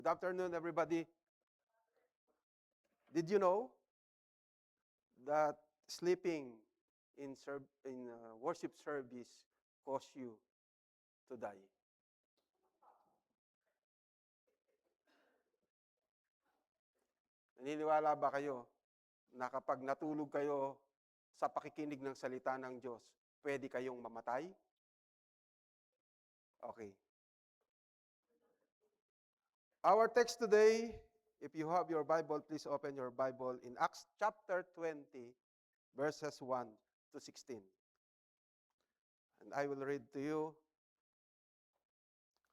Good afternoon, everybody. Did you know that sleeping in worship service cause you to die? Naniniwala ba kayo na kapag natulog kayo sa pakikinig ng salita ng Diyos, pwede kayong mamatay? Okay. Our text today, if you have your Bible, please open your Bible in Acts chapter 20, verses 1 to 16. And I will read to you.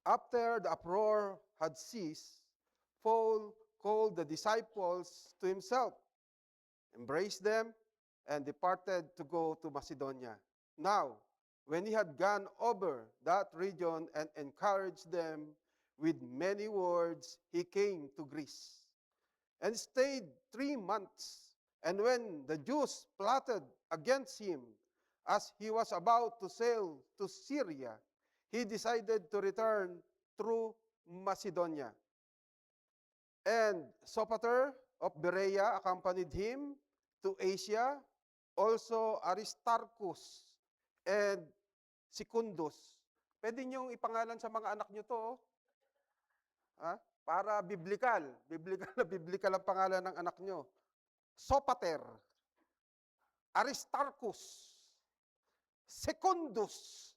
After the uproar had ceased, Paul called the disciples to himself, embraced them, and departed to go to Macedonia. Now, when he had gone over that region and encouraged them with many words, he came to Greece and stayed 3 months. And when the Jews plotted against him as he was about to sail to Syria, he decided to return through Macedonia. And Sopater of Berea accompanied him to Asia, also Aristarchus and Secundus. Pwede niyong ipangalan sa mga anak niyo to, oh. Ha? Para biblical. Biblical ang pangalan ng anak niyo. Sopater, Aristarchus, Secundus.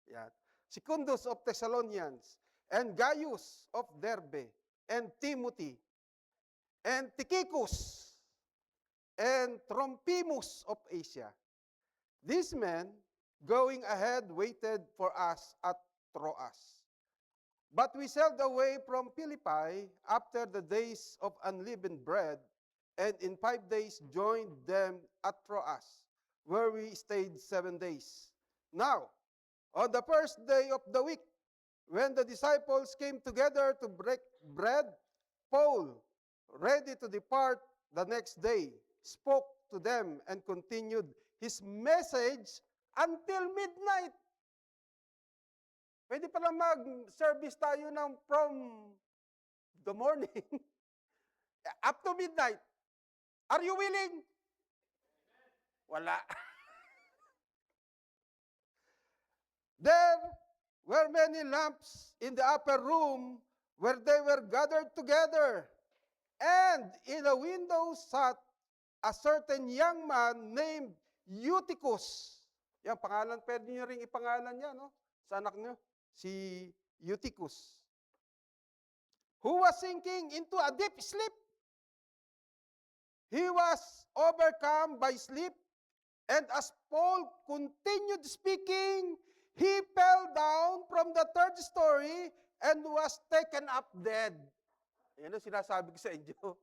Yan. Secundus of Thessalonians, and Gaius of Derbe, and Timothy, and Tychicus, and Trophimus of Asia. These men, going ahead, waited for us at Troas. But we sailed away from Philippi after the days of unleavened bread, and in 5 days joined them at Troas, where we stayed 7 days. Now, on the first day of the week, when the disciples came together to break bread, Paul, ready to depart the next day, spoke to them and continued his message until midnight. Pwede pala mag-service tayo from the morning up to midnight. Are you willing? Wala. There were many lamps in the upper room where they were gathered together. And in a window sat a certain young man named Eutychus. Yan, pangalan, pwede nyo rin ipangalan yan, no? Sa anak nyo, si Eutychus. Who was sinking into a deep sleep. He was overcome by sleep, and as Paul continued speaking, he fell down from the third story and was taken up dead. Yan ang sinasabi ko sa inyo.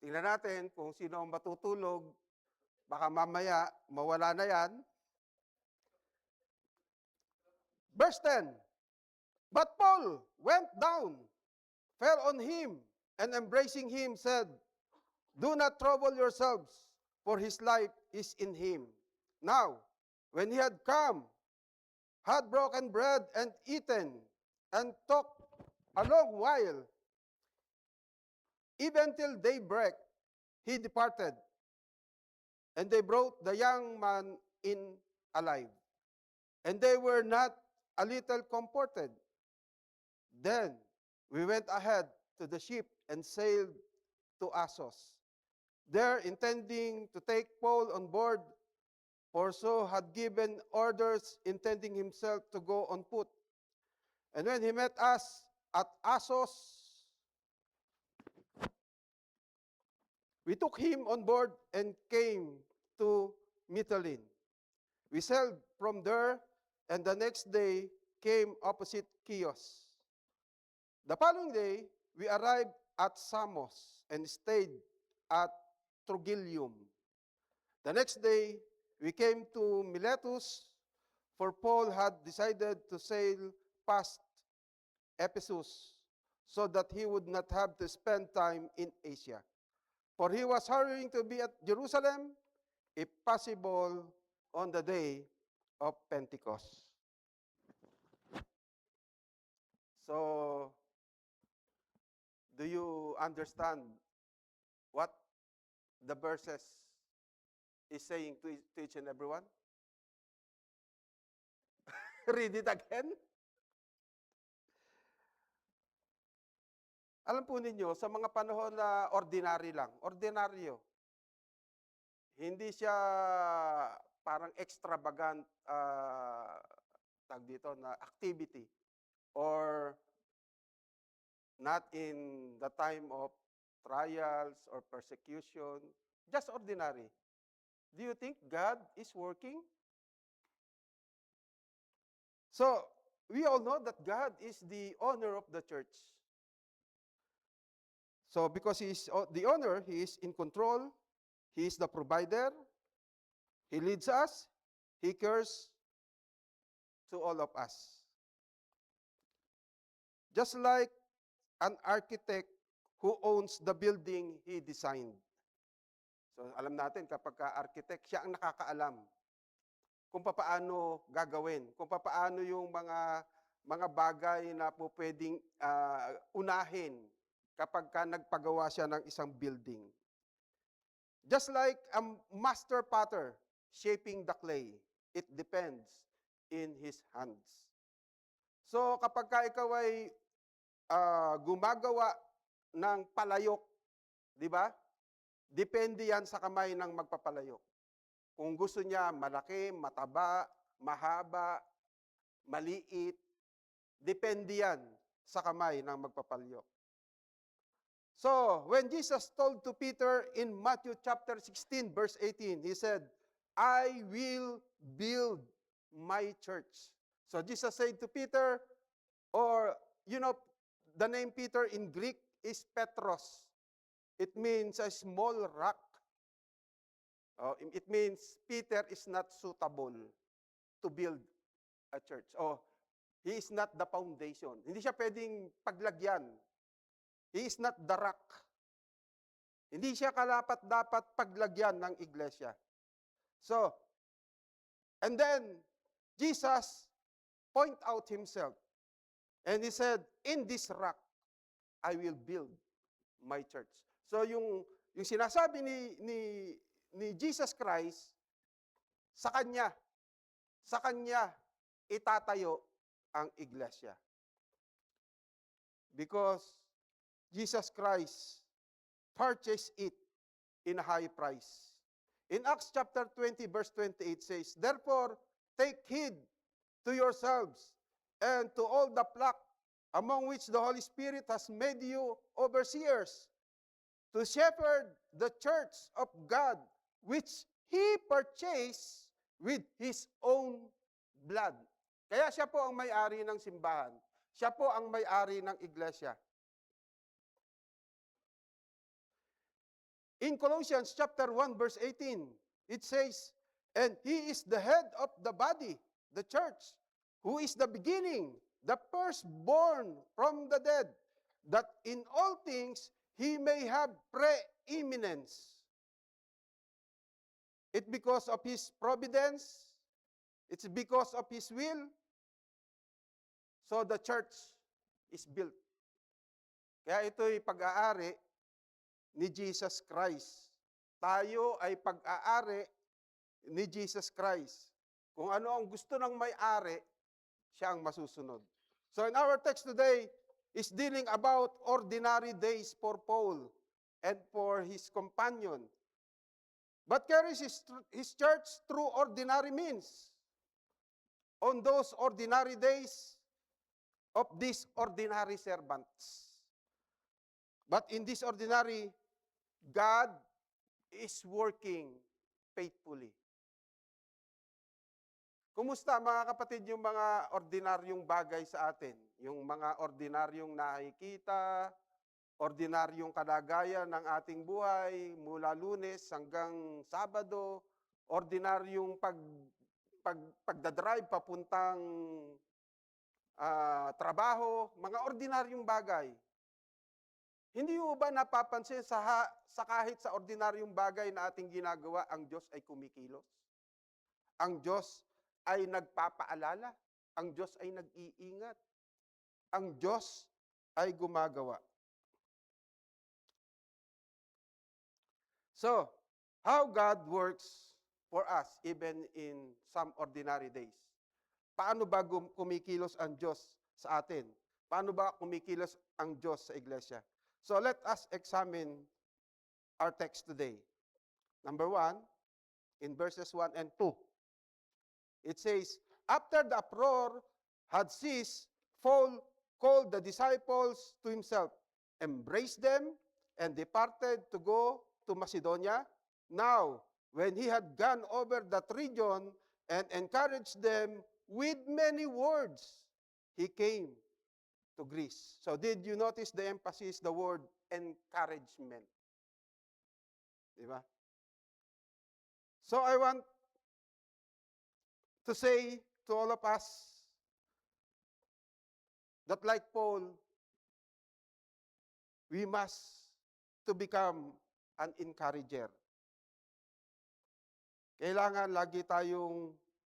Tingnan natin kung sino ang matutulog. Baka mamaya, mawala na yan. Verse 10. But Paul went down, fell on him, and embracing him said, "Do not trouble yourselves, for his life is in him." Now, when he had come, had broken bread and eaten, and talked a long while, even till daybreak, he departed. And they brought the young man in alive. And they were not a little comforted. Then we went ahead to the ship and sailed to Assos. There, intending to take Paul on board, for so had given orders, intending himself to go on foot. And when he met us at Assos, we took him on board and came to Mytilene. We sailed from there, and the next day came opposite Chios. The following day, we arrived at Samos and stayed at Trogyllium. The next day, we came to Miletus, for Paul had decided to sail past Ephesus, so that he would not have to spend time in Asia. For he was hurrying to be at Jerusalem, if possible, on the day of Pentecost. So, Do you understand what the verses is saying to each and everyone? Read it again. Alam po ninyo, sa mga panahon na ordinary lang, ordinaryo, hindi siya parang extravagant tag dito na activity or not in the time of trials or persecution, just ordinary. Do you think God is working? So, we all know that God is the owner of the church. So, because He is the owner, He is in control, He is the provider, He leads us, He cares to all of us. Just like an architect who owns the building he designed. So, alam natin kapag ka-architect, siya ang nakakaalam kung paano gagawin, kung paano yung mga bagay na po pwedeng unahin kapag ka nagpagawa siya ng isang building. Just like a master potter shaping the clay, it depends in his hands. So kapag ka ikaw ay gumagawa ng palayok, di ba? Depende yan sa kamay ng magpapalayok. Kung gusto niya malaki, mataba, mahaba, maliit, depende yan sa kamay ng magpapalayok. So, when Jesus told to Peter in Matthew chapter 16, verse 18, He said, I will build my church. So, Jesus said to Peter, or, the name Peter in Greek is Petros. It means a small rock. It means Peter is not suitable to build a church. He is not the foundation. Hindi siya pwedeng paglagyan. He is not the rock. Hindi siya karapat-dapat paglagyan ng iglesia. So, and then, Jesus point out Himself. And He said, in this rock, I will build my church. So, yung sinasabi ni Jesus Christ, sa Kanya itatayo ang iglesia. Because Jesus Christ purchased it in a high price. In Acts chapter 20, verse 28 says, Therefore, take heed to yourselves and to all the flock among which the Holy Spirit has made you overseers, to shepherd the church of God, which He purchased with His own blood. Kaya siya po ang may-ari ng simbahan. Siya po ang may-ari ng iglesia. In Colossians chapter 1, verse 18, it says, And He is the head of the body, the church, who is the beginning, the firstborn from the dead, that in all things He may have preeminence. It's because of His providence, it's because of His will, so the church is built. Kaya ito'y pag-aari ni Jesus Christ. Tayo ay pag-aari ni Jesus Christ. Kung ano ang gusto ng may-ari, siya ang masusunod. So in our text today is dealing about ordinary days for Paul and for his companion. But carries his church through ordinary means. On those ordinary days of these ordinary servants. But in this ordinary, God is working faithfully. Kumusta mga kapatid yung mga ordinaryong bagay sa atin? Yung mga ordinaryong nakikita, ordinaryong kalagayan ng ating buhay mula Lunes hanggang Sabado, ordinaryong pagdadrive papuntang trabaho, mga ordinaryong bagay. Hindi mo ba napapansin sa kahit sa ordinaryong bagay na ating ginagawa, ang Diyos ay kumikilos? Ang Diyos ay nagpapaalala. Ang Diyos ay nag-iingat. Ang Diyos ay gumagawa. So, how God works for us even in some ordinary days. Paano ba kumikilos ang Diyos sa atin? Paano ba kumikilos ang Diyos sa iglesia? So let us examine our text today. Number 1, in verses 1 and 2. It says, after the uproar had ceased, Paul called the disciples to himself, embraced them, and departed to go to Macedonia. Now, when he had gone over that region and encouraged them with many words, he came to Greece. So did you notice the emphasis, the word encouragement? Diba? So I want to say to all of us that like Paul, we must to become an encourager. Kailangan lagi tayong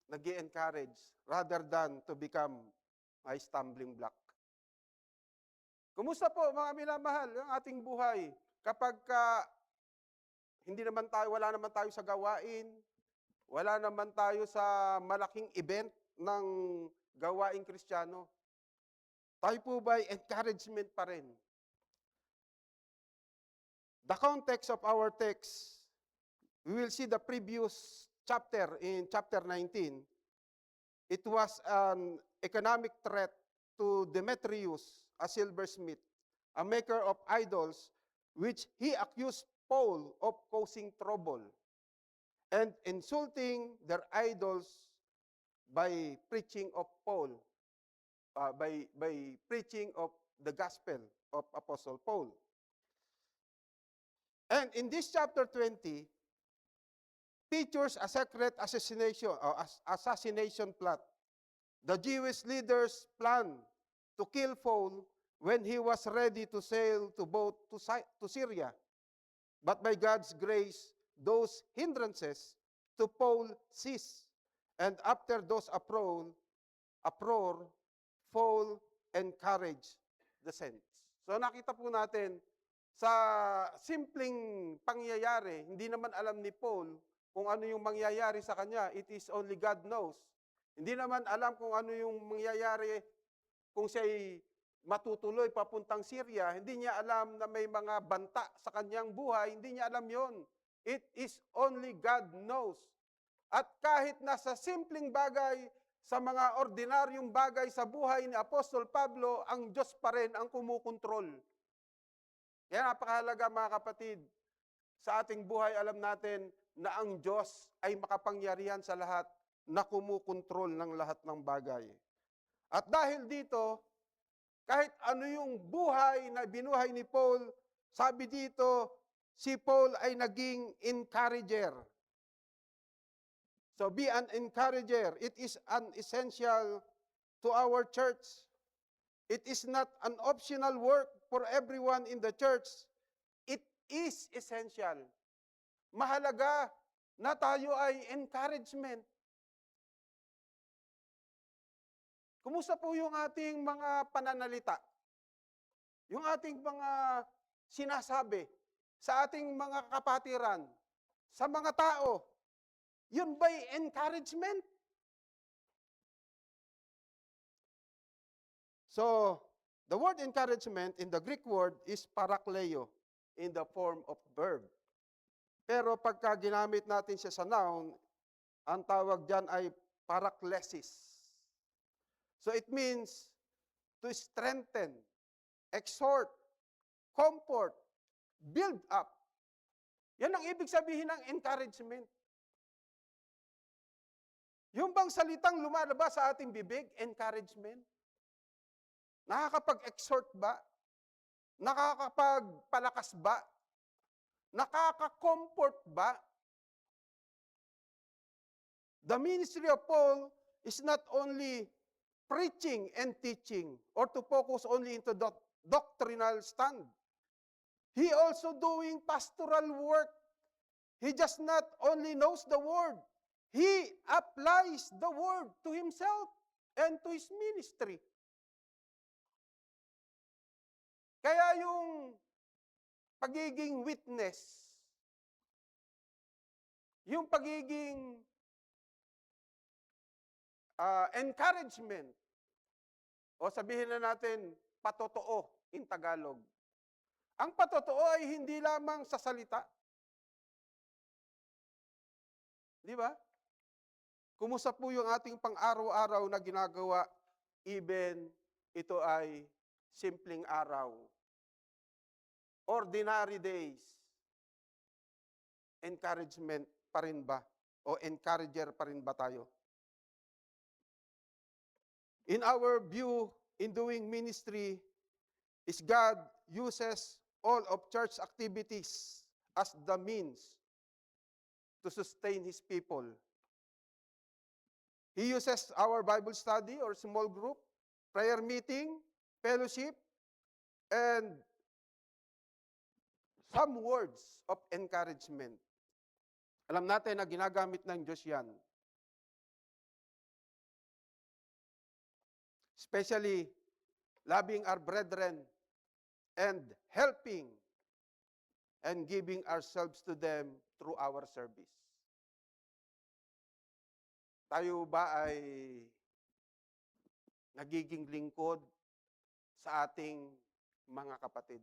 nag-encourage rather than to become a stumbling block. Kumusta po mga minamahal ang ating buhay kapag wala naman tayo sa gawain, wala naman tayo sa malaking event ng gawaing Kristiyano. Tayo po ba'y encouragement pa rin? The context of our text, we will see the previous chapter in chapter 19. It was an economic threat to Demetrius, a silversmith, a maker of idols, which he accused Paul of causing trouble and insulting their idols by preaching of Paul, by preaching of the gospel of Apostle Paul. And in this chapter 20, features a secret assassination plot. The Jewish leaders planned to kill Paul when he was ready to sail to boat to Syria. But by God's grace, those hindrances to Paul ceased. And after those uproar, Paul encouraged the saints. So nakita po natin, sa simpleng pangyayari, hindi naman alam ni Paul kung ano yung mangyayari sa kanya. It is only God knows. Hindi naman alam kung ano yung mangyayari kung siya'y matutuloy papuntang Syria. Hindi niya alam na may mga banta sa kanyang buhay. Hindi niya alam yon. It is only God knows. At kahit nasa simpleng bagay, sa mga ordinaryong bagay sa buhay ni Apostol Pablo, ang Diyos pa rin ang kumukontrol. Kaya napakahalaga mga kapatid, sa ating buhay alam natin na ang Diyos ay makapangyarihan sa lahat na kumukontrol ng lahat ng bagay. At dahil dito, kahit ano yung buhay na binuhay ni Paul, sabi dito, si Paul ay naging encourager. So be an encourager. It is an essential to our church. It is not an optional work for everyone in the church. It is essential. Mahalaga na tayo ay encouragement. Kumusta po yung ating mga pananalita? Yung ating mga sinasabi sa ating mga kapatiran, sa mga tao, yun ba'y encouragement? So, the word encouragement in the Greek word is parakleo in the form of verb. Pero pagka ginamit natin siya sa noun, ang tawag dyan ay paraklesis. So it means to strengthen, exhort, comfort, build up. Yan ang ibig sabihin ng encouragement. Yung bang salitang lumalabas sa ating bibig, encouragement? Nakakapag-exhort ba? Nakakapagpalakas ba? Nakaka-comfort ba? The ministry of Paul is not only preaching and teaching or to focus only into the doctrinal stand. He also doing pastoral work. He just not only knows the word, he applies the word to himself and to his ministry. Kaya yung pagiging witness, yung pagiging encouragement, o sabihin na natin, patotoo in Tagalog. Ang patotoo ay hindi lamang sa salita. Di ba? Kumusta po yung ating pang-araw-araw na ginagawa, even ito ay simpleng araw, ordinary days, encouragement pa rin ba? O encourager pa rin ba tayo? In our view, in doing ministry, is God uses all of church activities as the means to sustain His people. He uses our Bible study or small group, prayer meeting, fellowship, and some words of encouragement. Alam natin na ginagamit ng Diyos yan. Especially, loving our brethren and helping and giving ourselves to them through our service. Tayo ba ay nagiging lingkod sa ating mga kapatid?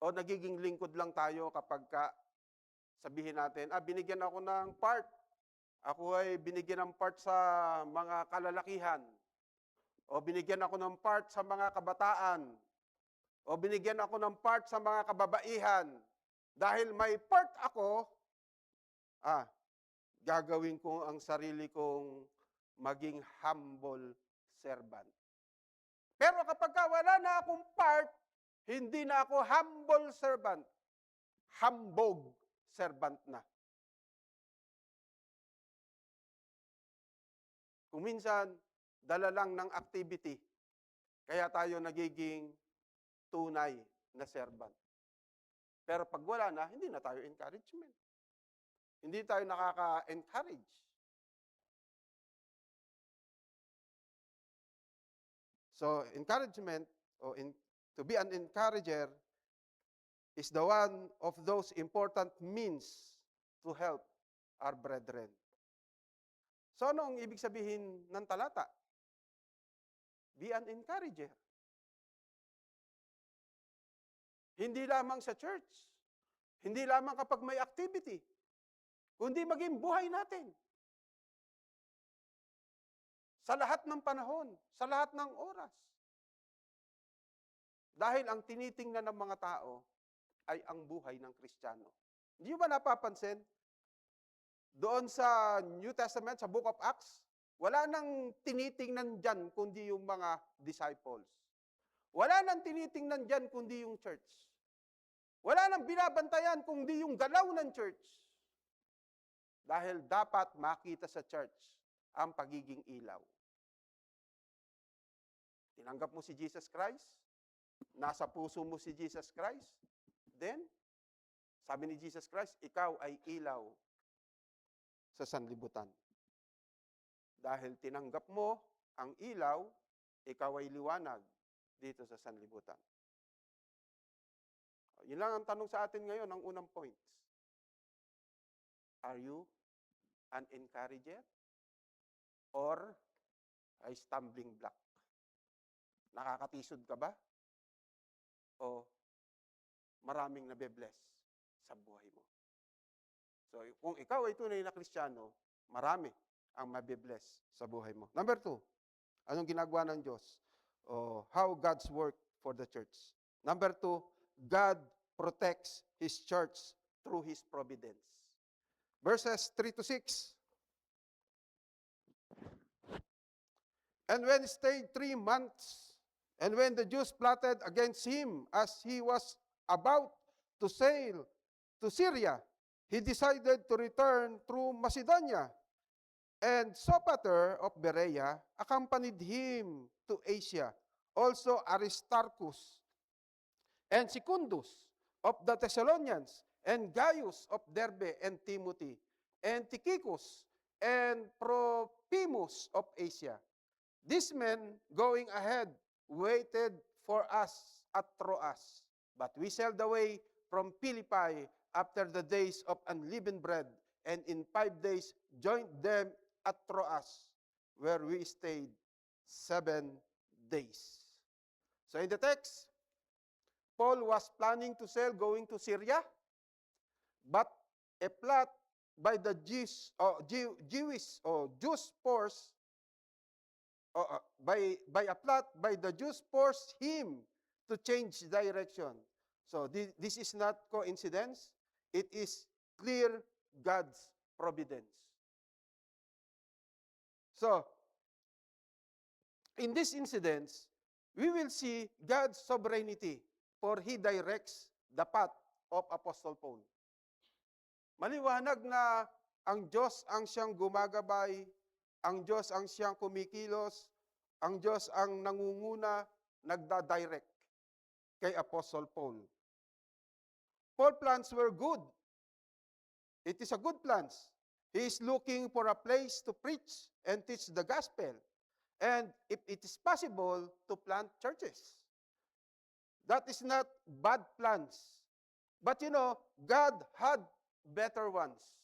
O nagiging lingkod lang tayo kapag sabihin natin, binigyan ako ng part. Ako ay binigyan ng part sa mga kalalakihan. O binigyan ako ng part sa mga kabataan. O binigyan ako ng part sa mga kababaihan. Dahil may part ako, gagawin ko ang sarili kong maging humble servant. Pero kapag wala na akong part, hindi na ako humble servant. Hambog servant na. Kung minsan, dala lang ng activity, kaya tayo nagiging tunay na servant. Pero pag wala na, hindi na tayo encouragement. Hindi tayo nakaka-encourage. So, encouragement, to be an encourager, is the one of those important means to help our brethren. So, anong ibig sabihin ng talata? Be an encourager. Hindi lamang sa church, hindi lamang kapag may activity, kundi maging buhay natin. Sa lahat ng panahon, sa lahat ng oras. Dahil ang tinitingnan ng mga tao ay ang buhay ng Kristiyano. Hindi ba napapansin? Doon sa New Testament, sa Book of Acts, wala nang tinitingnan dyan kundi yung mga disciples. Wala nang tinitingnan dyan kundi yung church. Wala nang binabantayan kundi yung galaw ng church. Dahil dapat makita sa church ang pagiging ilaw. Tinanggap mo si Jesus Christ, nasa puso mo si Jesus Christ, then, sabi ni Jesus Christ, ikaw ay ilaw sa sanlibutan. Dahil tinanggap mo ang ilaw, ikaw ay liwanag dito sa sanlibutan. Yun lang ang tanong sa atin ngayon, ang unang points. Are you an encourager or a stumbling block? Nakakatisod ka ba? O maraming nabe-bless sa buhay mo? So, kung ikaw ay tunay na Kristiyano, marami ang mabe-bless sa buhay mo. Number 2, anong ginagawa ng Diyos? How God's work for the church. Number 2, God protects His church through His providence. Verses 3-6. And when he stayed 3 months, and when the Jews plotted against him as he was about to sail to Syria, he decided to return through Macedonia. And Sopater of Berea accompanied him to Asia. Also Aristarchus and Secundus of the Thessalonians, and Gaius of Derbe, and Timothy, and Tychicus, and Trophimus of Asia. These men, going ahead, waited for us at Troas, but we sailed away from Philippi after the days of unleavened bread, and in 5 days joined them at Troas, where we stayed 7 days. So in the text, Paul was planning to sail going to Syria, but a plot by the Jewish force, by a plot by the Jews forced him to change direction. So this is not coincidence. It is clear God's providence. So, in this incidents, we will see God's sovereignty, for He directs the path of Apostle Paul. Maliwanag na ang Diyos ang siyang gumagabay, ang Diyos ang siyang kumikilos, ang Diyos ang nangunguna, nagda-direct kay Apostle Paul. Paul's plans were good. It is a good plans. He is looking for a place to preach and teach the gospel. And if it is possible, to plant churches. That is not bad plans. But God had better ones.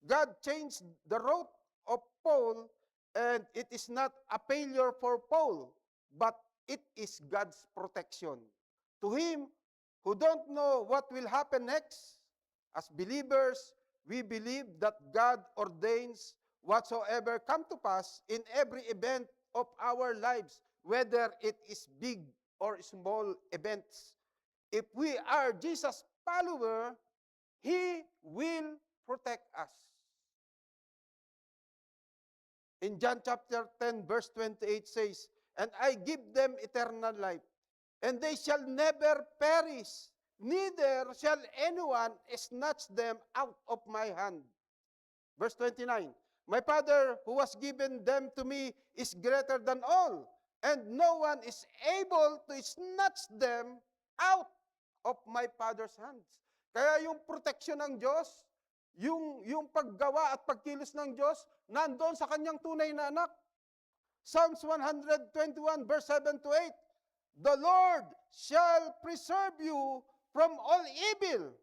God changed the route of Paul, and it is not a failure for Paul, but it is God's protection. To him who don't know what will happen next, as believers, we believe that God ordains whatsoever come to pass in every event of our lives, whether it is big or small events. If we are Jesus' follower, He will protect us. In John chapter 10, verse 28 says, "And I give them eternal life, and they shall never perish, neither shall anyone snatch them out of my hand." Verse 29, "My Father who has given them to me is greater than all, and no one is able to snatch them out of my Father's hands." Kaya yung proteksyon ng Diyos, yung paggawa at pagkilos ng Diyos, nandoon sa kanyang tunay na anak. Psalms 121, verse 7 to 8, "The Lord shall preserve you from all evil.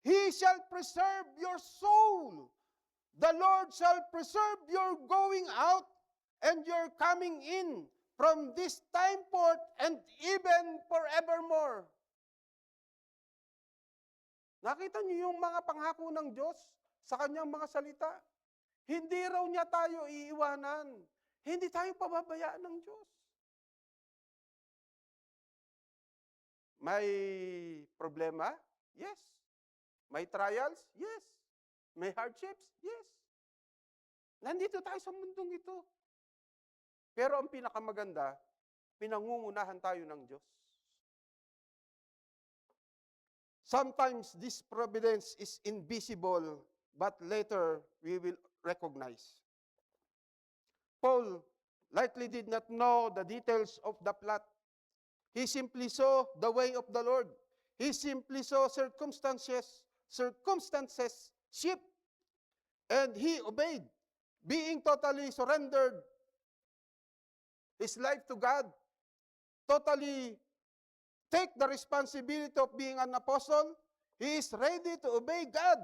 He shall preserve your soul. The Lord shall preserve your going out and your coming in from this time forth and even forevermore." Nakita niyo yung mga pangako ng Diyos sa kanyang mga salita? Hindi raw niya tayo iiwanan. Hindi tayo pababayaan ng Diyos. May problema? Yes. May trials? Yes. May hardships? Yes. Nandito tayo sa mundong ito. Pero ang pinakamaganda, pinangungunahan tayo ng Diyos. Sometimes this providence is invisible, but later we will recognize. Paul likely did not know the details of the plot. He simply saw the way of the Lord. He simply saw circumstances shift, and he obeyed, being totally surrendered his life to God, totally take the responsibility of being an apostle. He is ready to obey God,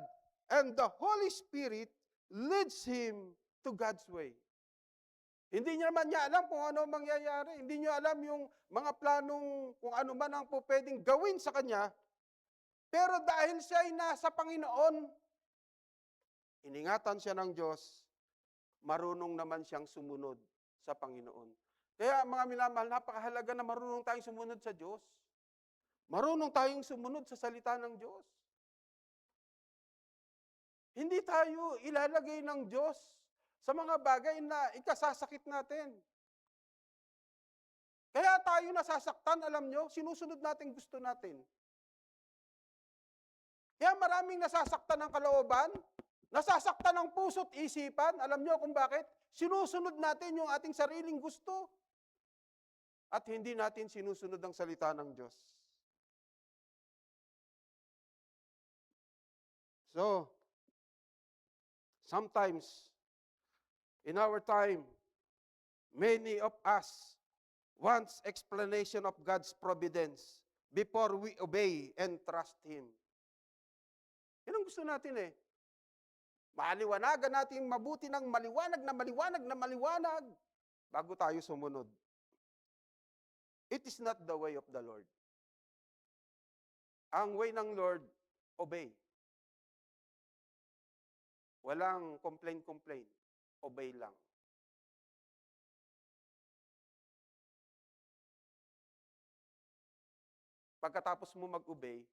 and the Holy Spirit leads him to God's way. Hindi niya alam kung ano mangyayari. Hindi niya alam yung mga planong kung ano man ang pwedeng gawin sa kanya. Pero dahil siya ay nasa Panginoon, iningatan siya ng Diyos, marunong naman siyang sumunod sa Panginoon. Kaya mga minamahal, napakahalaga na marunong tayong sumunod sa Diyos. Marunong tayong sumunod sa salita ng Diyos. Hindi tayo ilalagay ng Diyos sa mga bagay na ikasasakit natin. Kaya tayo nasasaktan, alam nyo, sinusunod natin gusto natin. Kaya maraming nasasaktan ng kalooban, nasasaktan ng puso't isipan. Alam nyo kung bakit? Sinusunod natin yung ating sariling gusto. At hindi natin sinusunod ang salita ng Diyos. So, sometimes, in our time, many of us wants explanation of God's providence before we obey and trust Him. Yan ang gusto natin eh. Maliwanagan natin mabuti ng maliwanag na maliwanag na maliwanag bago tayo sumunod. It is not the way of the Lord. Ang way ng Lord, obey. Walang complain. Obey lang. Pagkatapos mo mag-obey,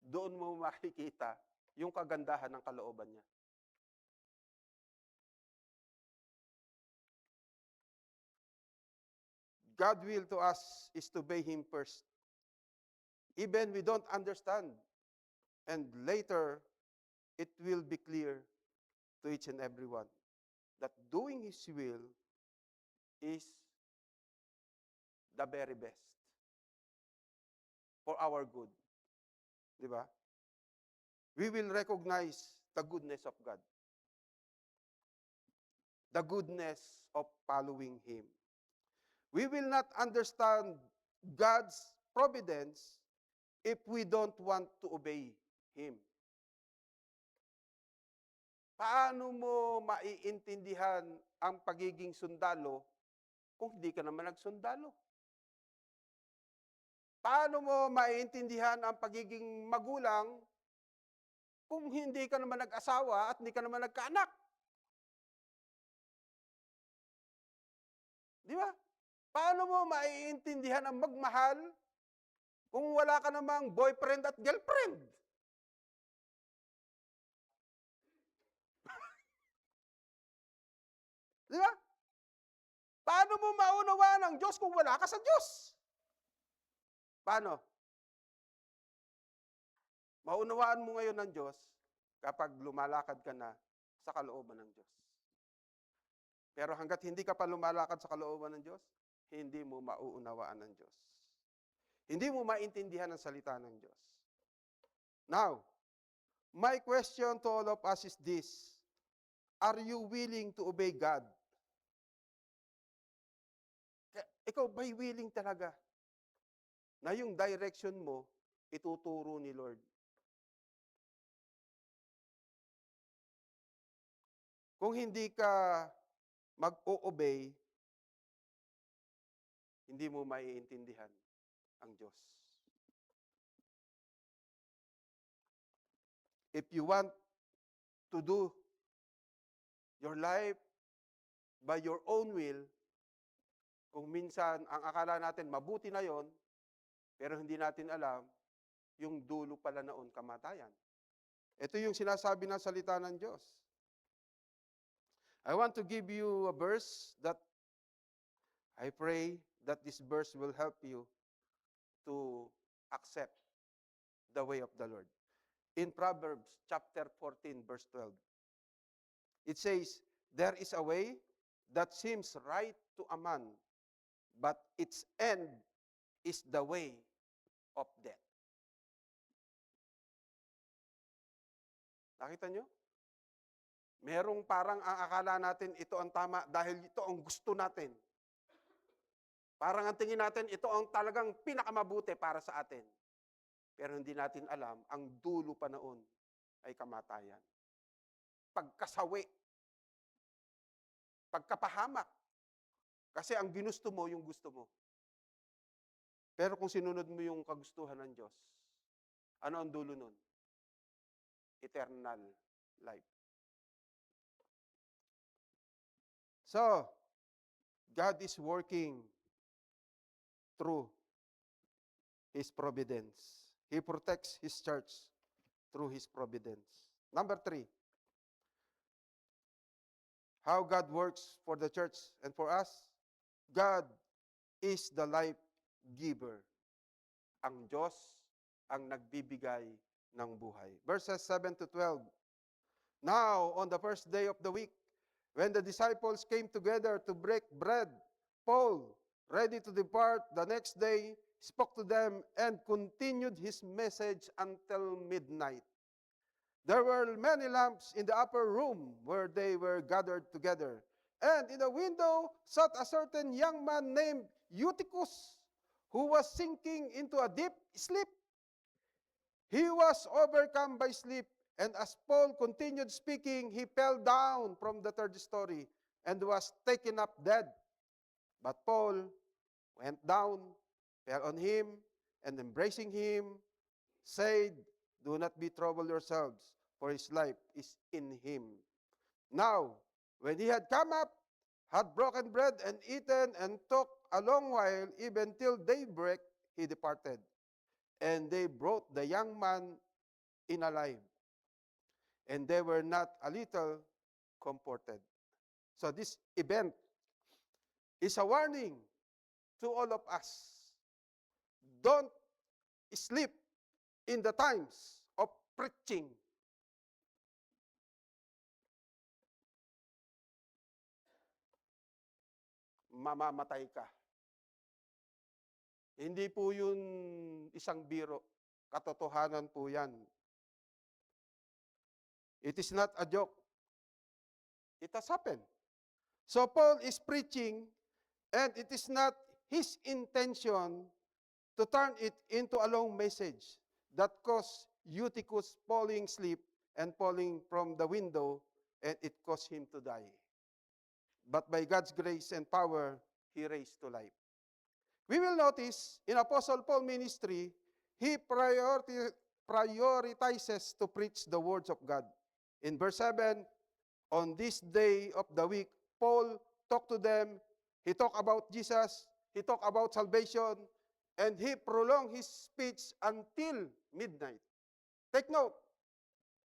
doon mo makikita yung kagandahan ng kalooban niya. God's will to us is to obey Him first. Even we don't understand. And later, it will be clear to each and every one that doing His will is the very best for our good. Di ba? We will recognize the goodness of God. The goodness of following Him. We will not understand God's providence if we don't want to obey Him. Paano mo maiintindihan ang pagiging sundalo kung hindi ka naman nagsundalo? Paano mo maiintindihan ang pagiging magulang kung hindi ka naman nag-asawa at hindi ka naman nagkaanak? Di ba? Paano mo maiintindihan ang magmahal kung wala ka namang boyfriend at girlfriend? Di ba? Paano mo maunawaan ang Diyos kung wala ka sa Diyos? Paano? Maunawaan mo ngayon ng Diyos kapag lumalakad ka na sa kalooban ng Diyos. Pero hanggat hindi ka pa lumalakad sa kalooban ng Diyos, hindi mo mauunawaan ng Diyos. Hindi mo maintindihan ang salita ng Diyos. Now, my question to all of us is this. Are you willing to obey God? Ikaw ba'y willing talaga na yung direction mo ituturo ni Lord? Kung hindi ka mag-o-obey, hindi mo maiintindihan ang Diyos. If you want to do your life by your own will, kung minsan ang akala natin mabuti na yon, pero hindi natin alam, yung dulo pala noon kamatayan. Ito yung sinasabi ng salita ng Diyos. I want to give you a verse that I pray that this verse will help you to accept the way of the Lord. In Proverbs chapter 14, verse 12, it says, there is a way that seems right to a man, but its end is the way of death. Nakita nyo? Merong parang ang akala natin ito ang tama dahil ito ang gusto natin. Parang ang tingin natin ito ang talagang pinakamabuti para sa atin. Pero hindi natin alam, ang dulo pa noon ay kamatayan. Pagkasawi. Pagkapahamak. Kasi ang ginusto mo, yung gusto mo. Pero kung sinunod mo yung kagustuhan ng Diyos, ano ang dulo nun? Eternal life. So, God is working through His providence. He protects His church through His providence. Number 3, how God works for the church and for us. God is the life giver. Ang Diyos ang nagbibigay ng buhay. Verses 7 to 12. Now, on the first day of the week, when the disciples came together to break bread, Paul, ready to depart the next day, spoke to them and continued his message until midnight. There were many lamps in the upper room where they were gathered together. And in the window sat a certain young man named Eutychus, who was sinking into a deep sleep. He was overcome by sleep, and as Paul continued speaking, he fell down from the third story and was taken up dead. But Paul went down, fell on him, and embracing him, said, "Do not be troubled yourselves, for his life is in him." Now, when he had come up, had broken bread and eaten, and talked a long while, even till daybreak, he departed. And they brought the young man in alive, and they were not a little comforted. So this event is a warning to all of us. Don't sleep in the times of preaching. Mamamatay ka. Hindi po yun isang biro. Katotohanan po yan. It is not a joke. It has happened. So Paul is preaching, and it is not his intention to turn it into a long message that caused Eutychus falling asleep and falling from the window, and it caused him to die. But by God's grace and power, he raised to life. We will notice in Apostle Paul ministry, he prioritizes to preach the words of God. In verse 7, on this day of the week, Paul talked to them. He talked about Jesus. He talked about salvation. And he prolonged his speech until midnight. Take note,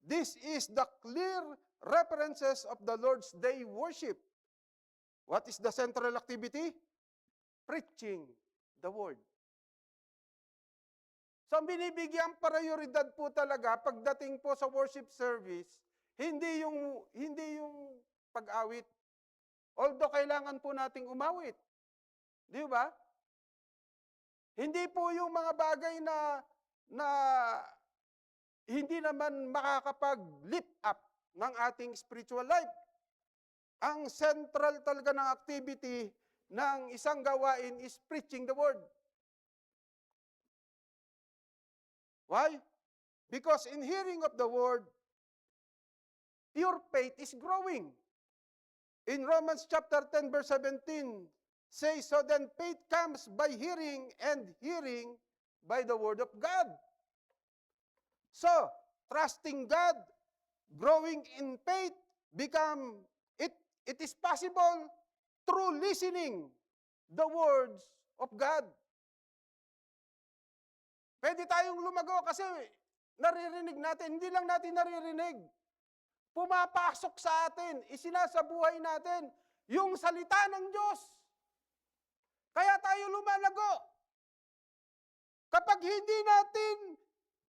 this is the clear references of the Lord's Day worship. What is the central activity? Preaching the word. So, binibigyan prioridad po talaga pagdating po sa worship service, hindi yung pag-awit. Although kailangan po nating umawit. Di ba? Hindi po yung mga bagay na hindi naman makakapag-lift up ng ating spiritual life. Ang central talaga ng activity ng isang gawain is preaching the word. Why? Because in hearing of the word, your faith is growing. In Romans chapter 10 verse 17, says, so then faith comes by hearing, and hearing by the word of God. So, trusting God, growing in faith, it is possible through listening the words of God. Pwede tayong lumago kasi naririnig natin, hindi lang natin naririnig. Pumapasok sa atin, isinasabuhay natin yung salita ng Diyos. Kaya tayo lumalago. Kapag hindi natin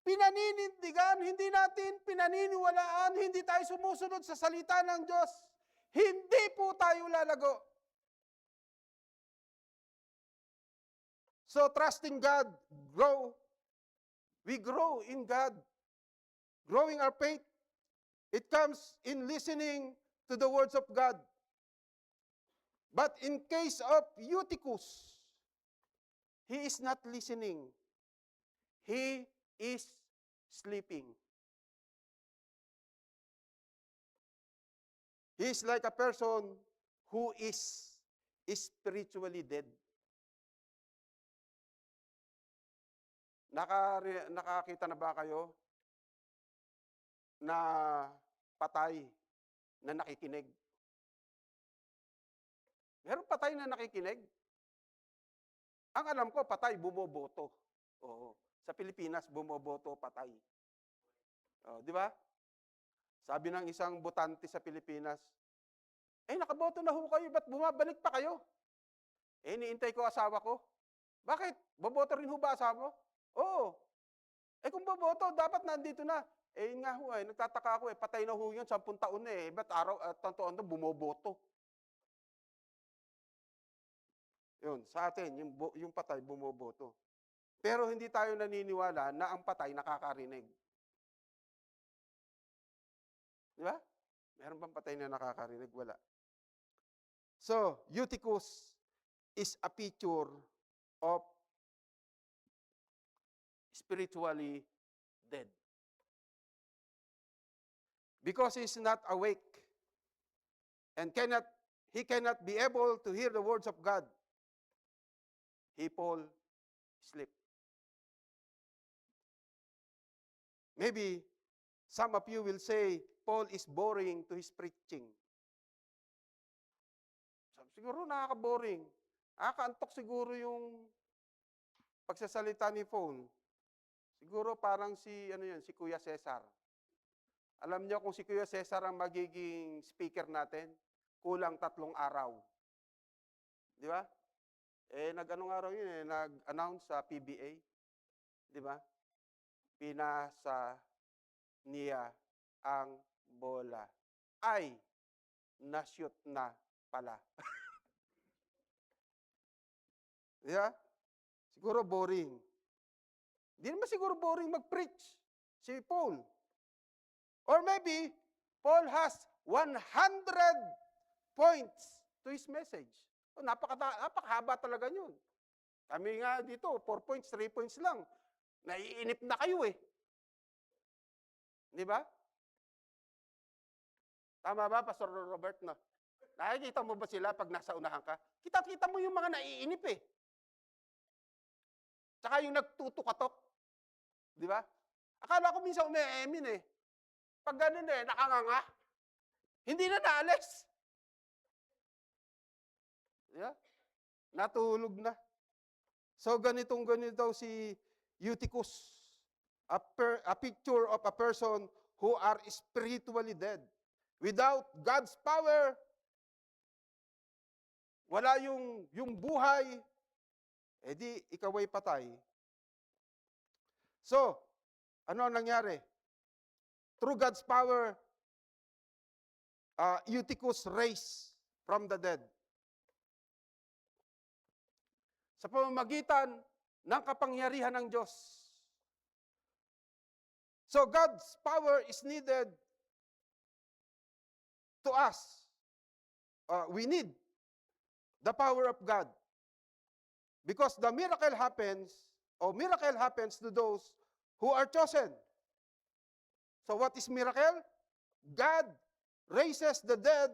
pinaninindigan, hindi natin pinaniniwalaan, hindi tayo sumusunod sa salita ng Diyos, hindi po tayo lalago. So, trusting God, we grow in God. Growing our faith, it comes in listening to the words of God. But in case of Eutychus, he is not listening. He is sleeping. He is like a person who is spiritually dead. Nakakita na ba kayo na patay na nakikinig? Meron patay na nakikinig? Ang alam ko, patay, bumoboto. Oo. Sa Pilipinas, bumoboto, patay. Di ba? Sabi ng isang botante sa Pilipinas, nakaboto na ho kayo, ba't bumabalik pa kayo? Iniintay ko asawa ko. Bakit? Boboto rin ho ba asawa mo? Oo. Kung boboto, dapat nandito na. Yun nga ho, nagtataka ako, patay na ho yun, 10 taon na ba't araw, taon na bumoboto? Yun, sa atin, yung patay, bumoboto. Pero hindi tayo naniniwala na ang patay nakakarinig. Di ba? Meron bang patay na nakakarinig? Wala. So, Eutychus is a picture of spiritually dead. Because he's not awake and he cannot be able to hear the words of God, he fall asleep. Maybe some of you will say, Paul is boring to his preaching. Siguro nakaka-boring. Nakaka-antok siguro yung pagsasalita ni Paul. Siguro parang si Kuya Cesar. Alam niyo kung si Kuya Cesar ang magiging speaker natin, kulang 3 araw. Di ba? Nag-anong araw yun nag-announce sa PBA. Di ba? Pinasa niya ang bola. Ay, na-shoot na pala. Di ba? Siguro boring. Hindi naman siguro boring mag-preach si Paul. Or maybe, Paul has 100 points to his message. Napakahaba talaga yun. Kami nga dito, 4 points, 3 points lang. Naiinip na kayo eh. Di ba? Tama ba, Pastor Robert? No? Nakikita mo ba sila pag nasa unahan ka? Kita-kita mo yung mga naiinip eh. Tsaka yung nagtutukatok. Di ba? Akala ko minsan umi-emin eh. Pag ganun nakanganga. Hindi na naalis. Di ba? Natulog na. So ganito si Eutychus. A picture of a person who are spiritually dead. Without God's power, wala yung buhay, di ikaw ay patay. So, ano ang nangyari? Through God's power, Eutychus raised from the dead. Sa pamamagitan ng kapangyarihan ng Diyos. So God's power is needed to us. We need the power of God. Because the miracle happens to those who are chosen. So what is miracle? God raises the dead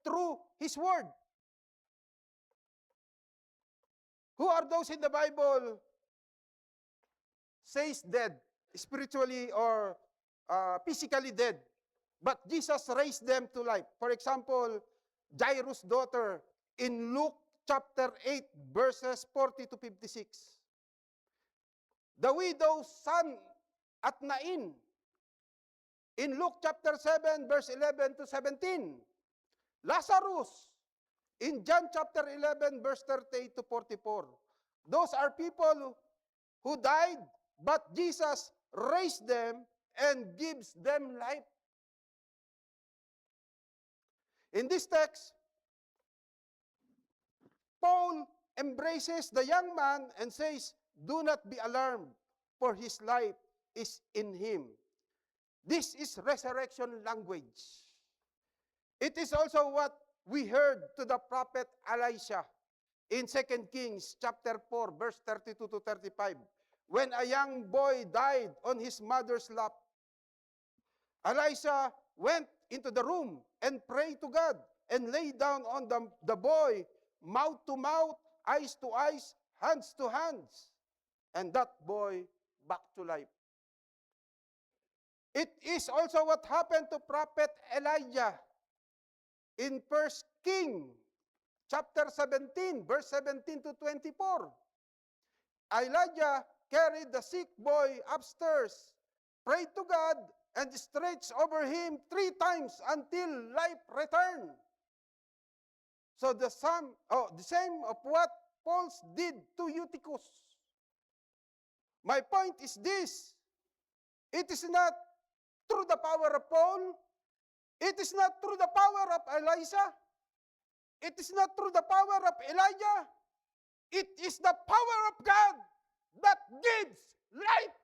through His Word. Who are those in the Bible says dead, spiritually or physically dead? But Jesus raised them to life. For example, Jairus' daughter in Luke chapter 8, verses 40 to 56. The widow's son at Nain in Luke chapter 7, verse 11 to 17. Lazarus in John chapter 11, verse 38 to 44. Those are people who died, but Jesus raised them and gives them life. In this text, Paul embraces the young man and says, "Do not be alarmed, for his life is in him." This is resurrection language. It is also what we heard to the prophet Elisha in 2 Kings chapter 4, verse 32 to 35. When a young boy died on his mother's lap, Elisha went into the room and prayed to God and lay down on the boy, mouth to mouth, eyes to eyes, hands to hands, and that boy back to life. It is also what happened to Prophet Elijah in 1 King chapter 17, verse 17 to 24. Elijah carried the sick boy upstairs, prayed to God, and stretched over him 3 times until life returned. So the same of what Paul did to Eutychus. My point is this: it is not through the power of Paul, it is not through the power of Elisha, it is not through the power of Elijah, it is the power of God that gives life.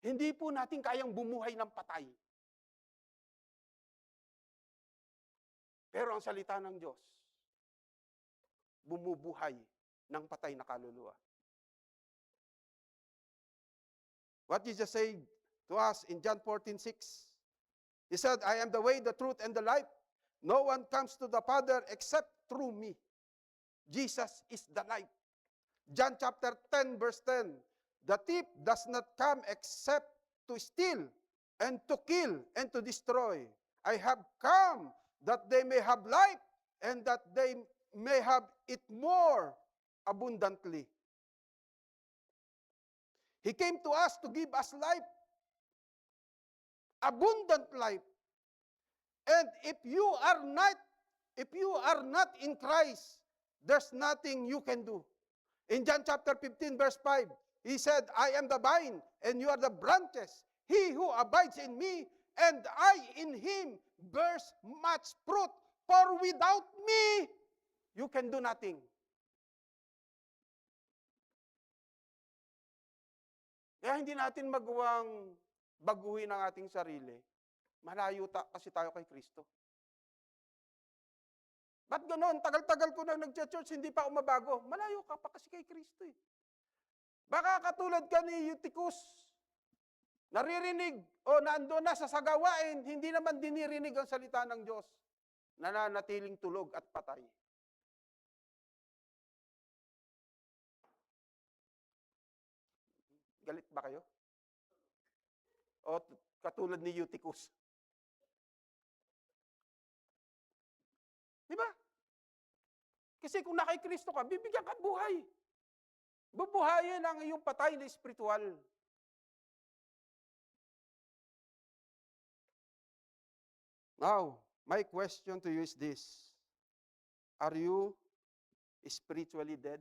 Hindi po natin kayang bumuhay ng patay. Pero ang salita ng Diyos, bumubuhay ng patay na kaluluwa. What Jesus said to us in John 14:6. He said, I am the way, the truth, and the life. No one comes to the Father except through me. Jesus is the life. John chapter 10, verse 10. The thief does not come except to steal and to kill and to destroy. I have come that they may have life and that they may have it more abundantly. He came to us to give us life, abundant life. And if you are not in Christ, there's nothing you can do. In John chapter 15, verse 5, he said, I am the vine, and you are the branches. He who abides in me, and I in him, bears much fruit. For without me, you can do nothing. Kaya hindi natin magawang baguhin ang ating sarili. Malayo kasi tayo kay Kristo. Ba't ganon? Tagal-tagal ko nang nag-church, hindi pa umabago. Malayo ka pa kasi kay Kristo eh. Baka katulad ka ni Eutychus, naririnig o naandun na sa sagawain, hindi naman dinirinig ang salita ng Diyos. Nananatiling tulog at patay. Galit ba kayo? O katulad ni Eutychus? Di ba? Kasi kung nakay Kristo ka, bibigyan ka buhay. Bubuhayin ang iyong patay na espiritual. Now, my question to you is this. Are you spiritually dead?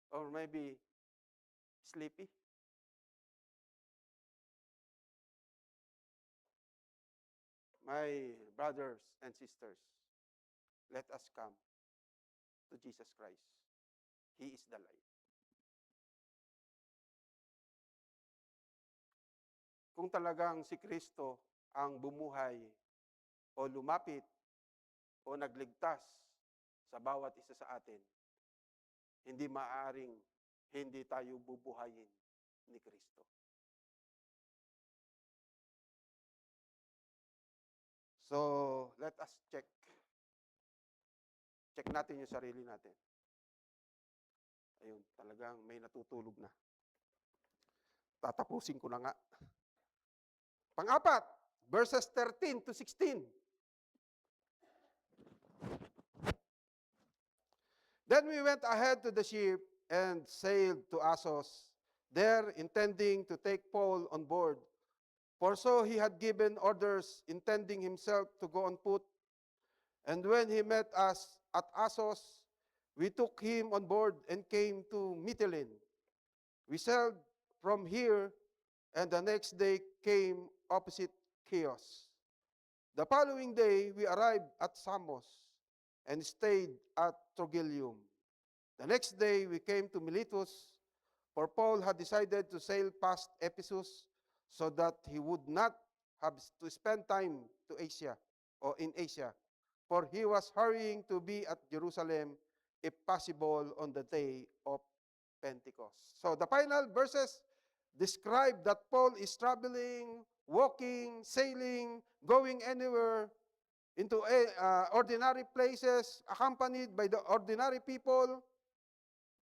Or maybe sleepy? My brothers and sisters, let us come to Jesus Christ. He is the life. Kung talagang si Kristo ang bumuhay o lumapit o nagligtas sa bawat isa sa atin, hindi maaaring hindi tayo bubuhayin ni Kristo. So, let us check. Check natin yung sarili natin. Ayun, talagang may natutulog na. Tatapusin ko na nga. Pang-apat, verses 13 to 16. Then we went ahead to the ship and sailed to Assos, there intending to take Paul on board. For so he had given orders, intending himself to go on foot. And when he met us at Assos, we took him on board and came to Mytilene. We sailed from here, and the next day came opposite Chios. The following day, we arrived at Samos and stayed at Trogyllium. The next day, we came to Miletus, for Paul had decided to sail past Ephesus so that he would not have to spend time to Asia or in Asia, for he was hurrying to be at Jerusalem, if possible, on the day of Pentecost. So the final verses describe that Paul is traveling, walking, sailing, going anywhere into ordinary places, accompanied by the ordinary people.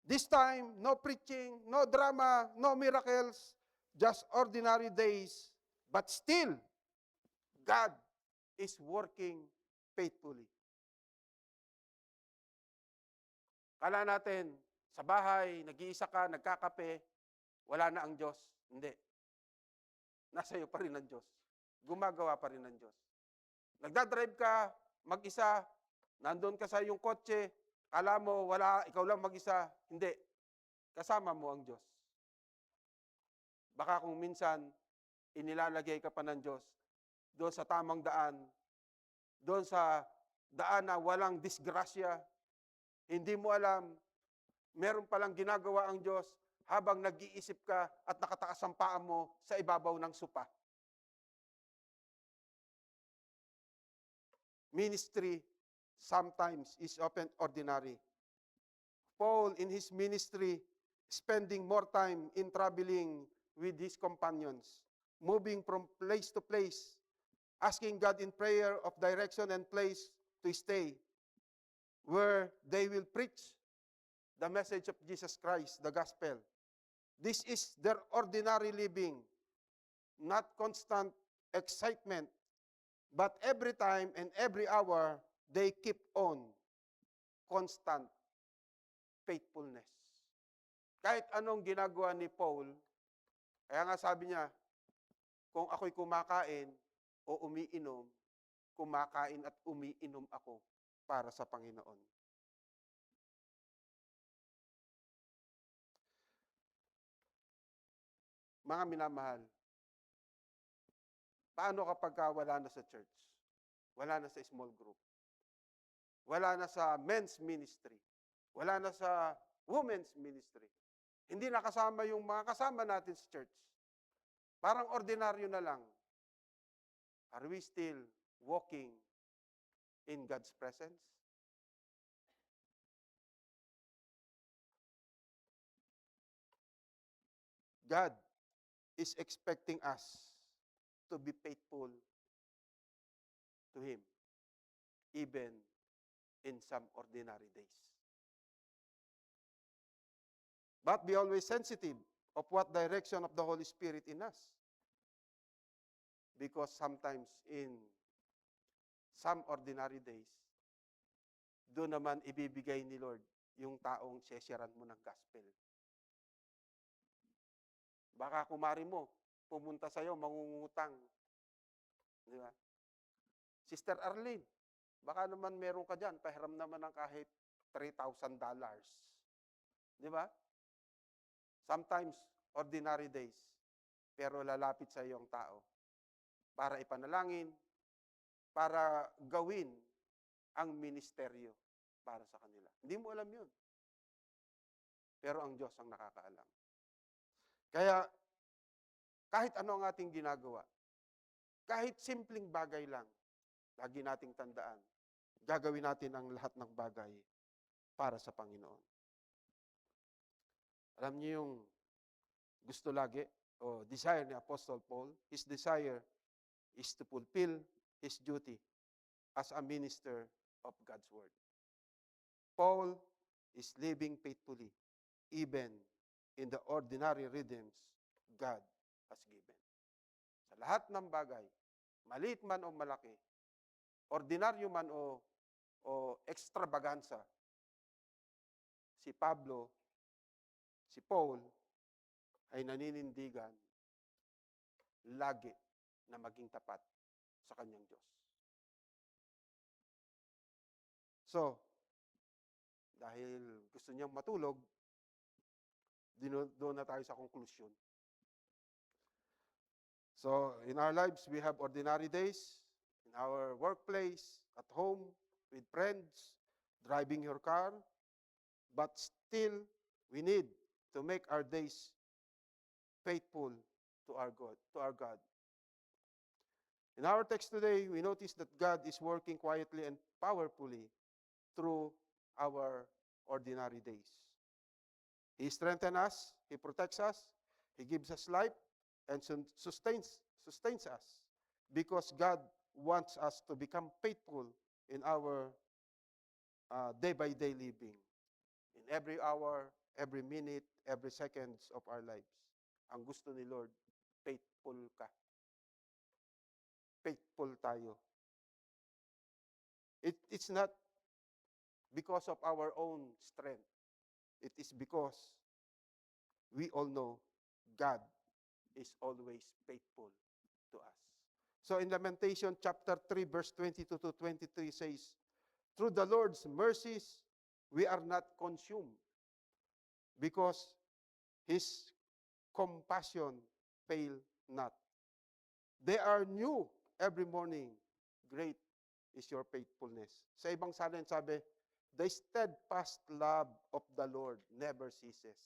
This time, no preaching, no drama, no miracles, just ordinary days. But still, God is working faithfully. Kala natin, sa bahay, nag-iisa ka, nagkakape, wala na ang Diyos. Hindi. Nasa iyo pa rin ang Diyos. Gumagawa pa rin ang Diyos. Nagdadrive ka, mag-isa, nandun ka sa iyong kotse, kala mo, wala, ikaw lang mag-isa. Hindi. Kasama mo ang Diyos. Baka kung minsan, inilalagay ka pa ng Diyos doon sa tamang daan, doon sa daan na walang disgrasya, hindi mo alam, meron palang ginagawa ang Diyos habang nag-iisip ka at nakataas ang paa mo sa ibabaw ng supa. Ministry sometimes is often ordinary. Paul, in his ministry, spending more time in traveling with his companions, moving from place to place, asking God in prayer of direction and place to stay, where they will preach the message of Jesus Christ, the gospel. This is their ordinary living, not constant excitement, but every time and every hour, they keep on constant faithfulness. Kahit anong ginagawa ni Paul, kaya nga sabi niya, kung ako'y kumakain o umiinom, kumakain at umiinom ako para sa Panginoon. Mga minamahal, paano kapag wala na sa church? Wala na sa small group? Wala na sa men's ministry? Wala na sa women's ministry? Hindi nakasama yung mga kasama natin sa church. Parang ordinaryo na lang. Are we still walking in God's presence? God is expecting us to be faithful to Him, even in some ordinary days. But be always sensitive of what direction of the Holy Spirit in us. Because sometimes in some ordinary days, doon naman ibibigay ni Lord yung taong sesyaran mo ng gospel. Baka kumari mo, pumunta sa'yo, mangungutang. Di ba? Sister Arlene, baka naman meron ka dyan, pahiram naman ng kahit $3,000. Di ba? Sometimes, ordinary days, pero lalapit sa iyo ang tao para ipanalangin, para gawin ang ministeryo para sa kanila. Hindi mo alam yun. Pero ang Diyos ang nakakaalam. Kaya, kahit ano ang ating ginagawa, kahit simpleng bagay lang, lagi nating tandaan, gagawin natin ang lahat ng bagay para sa Panginoon. Alam niyo yung gusto lagi, o desire ni Apostle Paul, his desire is to fulfill his duty as a minister of God's Word. Paul is living faithfully, even in the ordinary rhythms God has given. Sa lahat ng bagay, maliit man o malaki, ordinaryo man o extravaganza, si Pablo, si Paul, ay naninindigan lagi na maging tapat sa kanyang Diyos. So, dahil gusto niyang matulog, doon na tayo sa conclusion. So, in our lives, we have ordinary days, in our workplace, at home, with friends, driving your car, but still, we need to make our days faithful to our God. In our text today, we notice that God is working quietly and powerfully through our ordinary days. He strengthens us, He protects us, He gives us life, and sustains us, because God wants us to become faithful in our day-by-day living, in every hour, every minute, every seconds of our lives. Ang gusto ni Lord, faithful ka. Faithful tayo. It's not because of our own strength. It is because we all know God is always faithful to us. So in Lamentation chapter 3, verse 22 to 23 says, through the Lord's mercies, we are not consumed, because His compassion fail not. They are new every morning. Great is your faithfulness. Sa ibang salin sabi, the steadfast love of the Lord never ceases.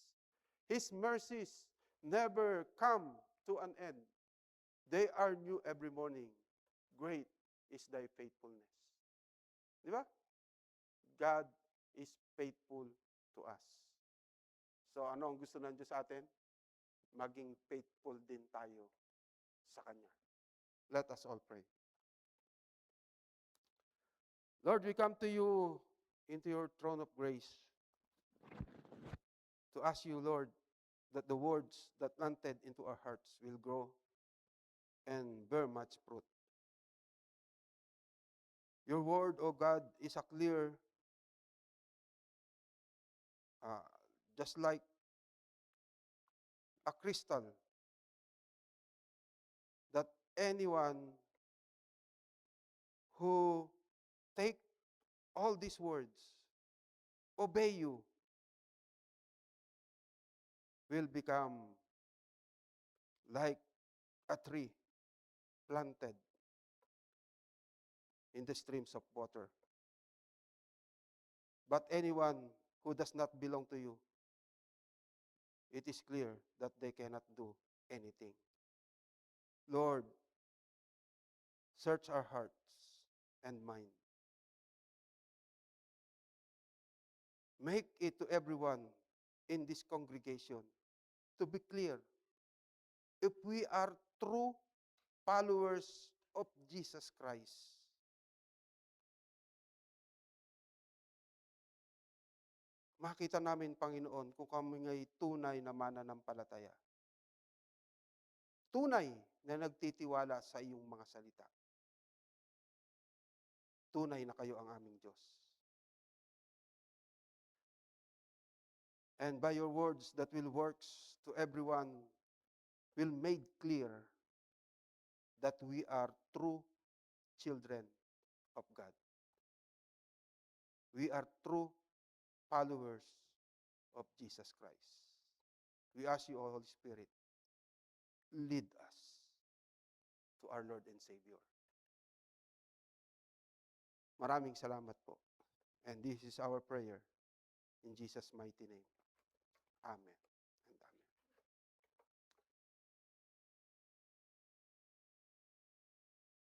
His mercies never come to an end. They are new every morning. Great is thy faithfulness. Di ba? God is faithful to us. So ano ang gusto ng Diyos sa atin? maging faithful din tayo sa Kanya. Let us all pray. Lord, we come to you into your throne of grace to ask you, Lord, that the words that planted into our hearts will grow and bear much fruit. Your word, O God, is a clear, uh, just like a crystal, that anyone who take all these words, obey you, will become like a tree planted in the streams of water. But anyone who does not belong to you, it is clear that they cannot do anything. Lord, search our hearts and mind. Make it to everyone in this congregation to be clear, if we are true followers of Jesus Christ, makita namin, Panginoon, kung kami ngay tunay na mananampalataya. Tunay na nagtitiwala sa iyong mga salita. Tunay na kayo ang aming Diyos. And by your words that will works to everyone, will made clear that we are true children of God. We are true followers of Jesus Christ. We ask you, O Holy Spirit, lead us to our Lord and Savior. Maraming salamat po. And this is our prayer in Jesus' mighty name. Amen.